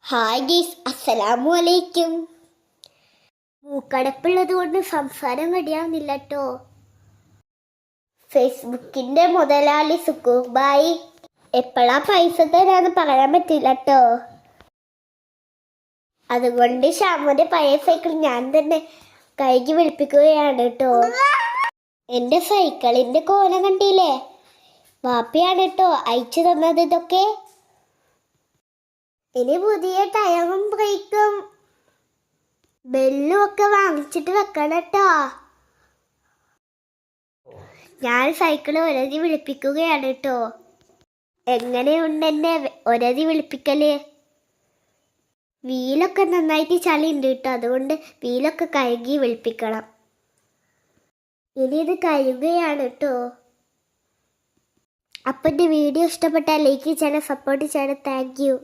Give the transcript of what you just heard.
Hi ഗീസ്, അസ്സലാമു അലൈക്കും. മൂക്കടപ്പുള്ളത് കൊണ്ട് സംസാരം റെഡിയാവുന്നില്ല കേട്ടോ. ഫേസ്ബുക്കിന്റെ മുതലാളി സുക്കൂർ ബായി എപ്പോഴാ പൈസ തരാന്ന് പറയാൻ പറ്റില്ല കേട്ടോ. അതുകൊണ്ട് ഷാമുന്റെ പഴയ സൈക്കിൾ ഞാൻ തന്നെ കഴുകി വെളുപ്പിക്കുകയാണ് കേട്ടോ. എന്റെ സൈക്കിളിന്റെ കോല കണ്ടില്ലേ? വാപ്പിയാണ് കേട്ടോ അയച്ചു തന്നത് ഇതൊക്കെ. ഇനി പുതിയ ടയറും ബ്രേക്കും ബെല്ലും ഒക്കെ വാങ്ങിച്ചിട്ട് വെക്കണം കേട്ടോ. ഞാൻ സൈക്കിള് ഒരതി വിളിപ്പിക്കുകയാണ് കേട്ടോ. എങ്ങനെയുണ്ട് എന്നെ ഒരതി വിളിപ്പിക്കല്? വീലൊക്കെ നന്നായിട്ട് ചളി ഉണ്ട് കേട്ടോ, അതുകൊണ്ട് വീലൊക്കെ കഴുകി വിളിപ്പിക്കണം. ഇനി ഇത് കഴുകുകയാണ് കേട്ടോ. അപ്പം എൻ്റെ വീഡിയോ ഇഷ്ടപ്പെട്ടാൽ ലൈക്ക് ചെയ്യണം, സപ്പോർട്ട് ചെയ്യണം. Thank you.